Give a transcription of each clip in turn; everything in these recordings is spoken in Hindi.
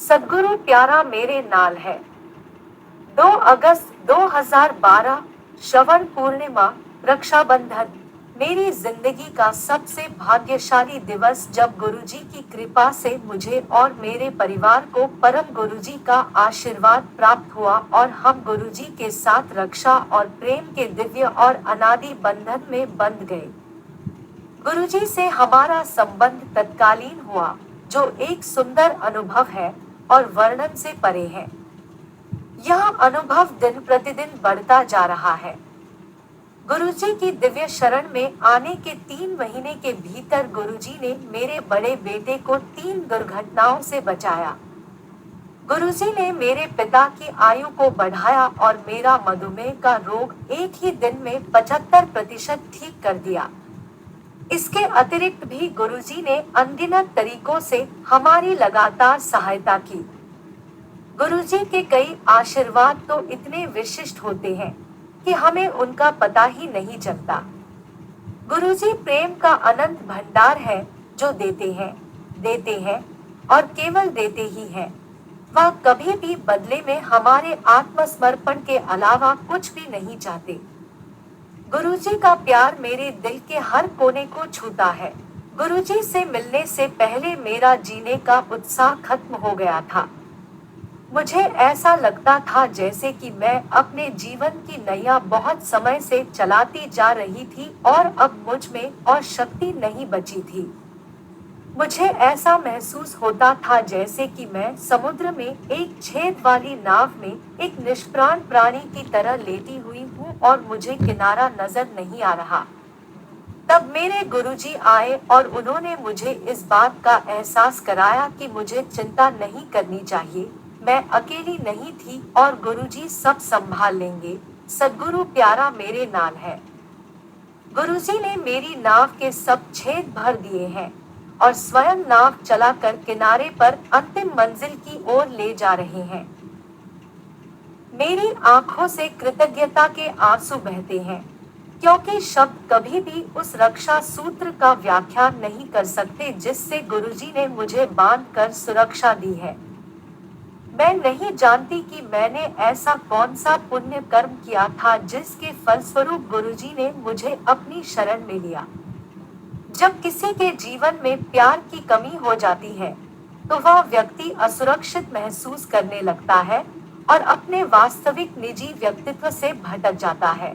सद्गुरु प्यारा मेरे नाल है। 2 अगस्त 2012 श्रवण पूर्णिमा, रक्षाबंधन। मेरी जिंदगी का सबसे भाग्यशाली दिवस जब गुरुजी की कृपा से मुझे और मेरे परिवार को परम गुरुजी का आशीर्वाद प्राप्त हुआ और हम गुरुजी के साथ रक्षा और प्रेम के दिव्य और अनादि बंधन में बंध गए। गुरुजी से हमारा संबंध तत्कालीन हुआ, जो एक सुंदर अनुभव है और वर्णन से परे है। यह अनुभव दिन प्रतिदिन बढ़ता जा रहा है। गुरुजी की दिव्य शरण में आने के 3 महीने के भीतर गुरुजी ने मेरे बड़े बेटे को 3 दुर्घटनाओं से बचाया। गुरुजी ने मेरे पिता की आयु को बढ़ाया और मेरा मधुमेह का रोग एक ही दिन में 75% ठीक कर दिया। इसके अतिरिक्त भी गुरुजी ने अनगिनत तरीकों से हमारी लगातार सहायता की। गुरुजी के कई आशीर्वाद तो इतने विशिष्ट होते हैं कि हमें उनका पता ही नहीं चलता। गुरुजी प्रेम का अनंत भंडार है, जो देते हैं और केवल देते ही हैं। वह कभी भी बदले में हमारे आत्मसमर्पण के अलावा कुछ भी नहीं चाहते। गुरुजी का प्यार मेरे दिल के हर कोने को छूता है। गुरुजी से मिलने से पहले मेरा जीने का उत्साह खत्म हो गया था। मुझे ऐसा लगता था जैसे कि मैं अपने जीवन की नैया बहुत समय से चलाती जा रही थी और अब मुझ में और शक्ति नहीं बची थी। मुझे ऐसा महसूस होता था जैसे कि मैं समुद्र में एक छेद वाली नाव में एक निष्प्राण प्राणी की तरह लेटी हुई हूँ और मुझे किनारा नजर नहीं आ रहा। तब मेरे गुरुजी आए और उन्होंने मुझे इस बात का एहसास कराया कि मुझे चिंता नहीं करनी चाहिए, मैं अकेली नहीं थी और गुरुजी सब संभाल लेंगे। सद्गुरु प्यारा मेरे नाल है। गुरुजी ने मेरी नाव के सब छेद भर दिए हैं और स्वयं नाव चलाकर किनारे पर अंतिम मंजिल की ओर ले जा रहे हैं। मेरी आंखों से कृतज्ञता के आंसू बहते हैं, क्योंकि शब्द कभी भी उस रक्षा सूत्र का व्याख्यान नहीं कर सकते जिससे गुरुजी ने मुझे बांधकर सुरक्षा दी है। मैं नहीं जानती कि मैंने ऐसा कौन सा पुण्य कर्म किया था जिसके फलस्वरूप गुरुजी ने मुझे अपनी शरण में लिया। जब किसी के जीवन में प्यार की कमी हो जाती है, तो वह व्यक्ति असुरक्षित महसूस करने लगता है और अपने वास्तविक निजी व्यक्तित्व से भटक जाता है।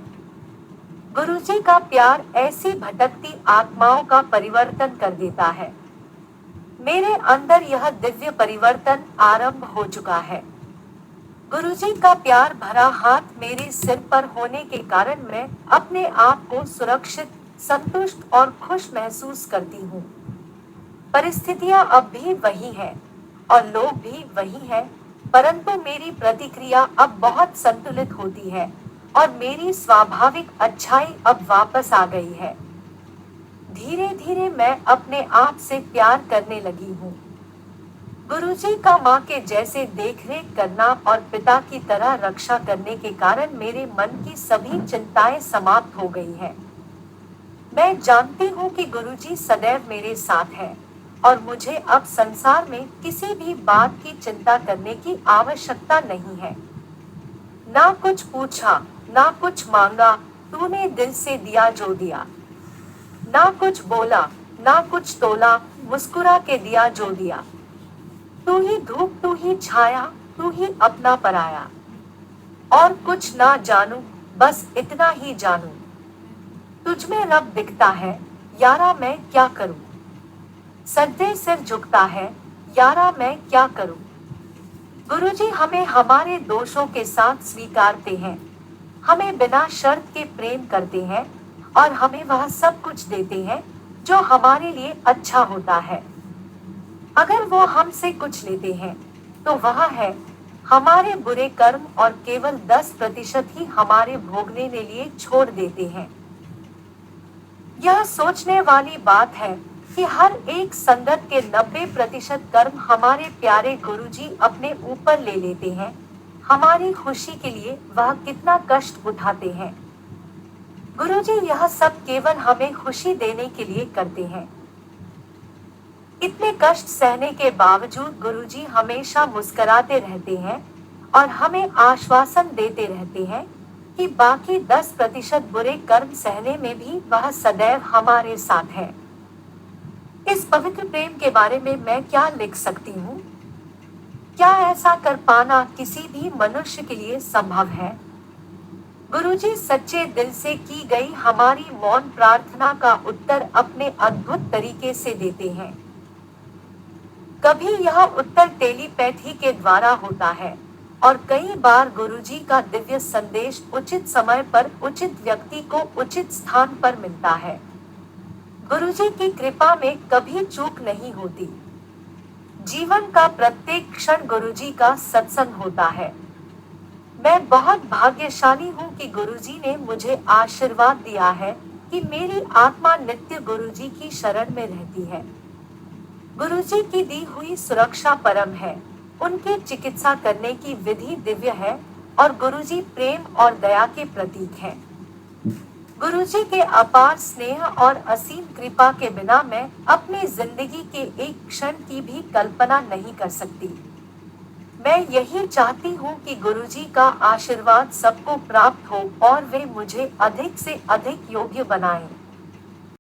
गुरुजी का प्यार ऐसी भटकती आत्माओं का परिवर्तन कर देता है। मेरे अंदर यह दिव्य परिवर्तन आरंभ हो चुका है। गुरुजी का प्यार भरा हाथ मेरे सिर पर होने के कारण मैं अपने आप को सुरक्षित, संतुष्ट और खुश महसूस करती हूँ। परिस्थितियां अब भी वही हैं और लोग भी वही हैं, परंतु मेरी प्रतिक्रिया अब बहुत संतुलित होती है और मेरी स्वाभाविक अच्छाई अब वापस आ गई है। धीरे धीरे मैं अपने आप से प्यार करने लगी हूँ। गुरुजी का माँ के जैसे देखरेख करना और पिता की तरह रक्षा करने के कारण मेरे मन की सभी चिंताएं समाप्त हो गई हैं। मैं जानती हूँ कि गुरुजी सदैव मेरे साथ है और मुझे अब संसार में किसी भी बात की चिंता करने की आवश्यकता नहीं है। ना कुछ पूछा, ना कुछ मांगा, तूने दिल से दिया जो दिया। ना कुछ बोला, ना कुछ तोला, मुस्कुरा के दिया जो दिया। तू ही धूप, तू ही छाया, तू ही अपना पराया। और कुछ ना जानू, बस इतना ही जानू, तुझ में रब दिखता है, यारा मैं क्या करूं। सजदे सिर झुकता है, यारा मैं क्या करूं। गुरुजी हमें हमारे दोषों के साथ स्वीकारते हैं, हमें बिना शर्त के प्रेम करते हैं और हमें वह सब कुछ देते हैं जो हमारे लिए अच्छा होता है। अगर वो हमसे कुछ लेते हैं तो वह है हमारे बुरे कर्म और केवल 10% ही हमारे भोगने के लिए छोड़ देते हैं। यह सोचने वाली बात है कि हर एक संगत के 90% कर्म हमारे प्यारे गुरुजी अपने ऊपर ले लेते हैं। हमारी खुशी के लिए वह कितना कष्ट उठाते हैं। गुरुजी यह सब केवल हमें खुशी देने के लिए करते हैं। इतने कष्ट सहने के बावजूद गुरुजी हमेशा मुस्कुराते रहते हैं और हमें आश्वासन देते रहते हैं कि बाकी 10% बुरे कर्म सहने में भी वह सदैव हमारे साथ है। इस पवित्र प्रेम के बारे में मैं क्या लिख सकती हूँ? क्या ऐसा कर पाना किसी भी मनुष्य के लिए संभव है? गुरुजी सच्चे दिल से की गई हमारी मौन प्रार्थना का उत्तर अपने अद्भुत तरीके से देते हैं। कभी यह उत्तर टेलीपैथी के द्वारा होता है और कई बार गुरुजी का दिव्य संदेश उचित समय पर उचित व्यक्ति को उचित स्थान पर मिलता है। गुरुजी की कृपा में कभी चूक नहीं होती। जीवन का प्रत्येक क्षण गुरुजी का सत्संग होता है। मैं बहुत भाग्यशाली हूँ कि गुरुजी ने मुझे आशीर्वाद दिया है कि मेरी आत्मा नित्य गुरुजी की शरण में रहती है। गुरुजी की दी हुई सुरक्षा परम है, उनकी चिकित्सा करने की विधि दिव्य है और गुरुजी प्रेम और दया के प्रतीक हैं। गुरुजी के अपार स्नेह और असीम कृपा के बिना मैं अपनी जिंदगी के एक क्षण की भी कल्पना नहीं कर सकती। मैं यही चाहती हूँ कि गुरुजी का आशीर्वाद सबको प्राप्त हो और वे मुझे अधिक से अधिक योग्य बनाएं।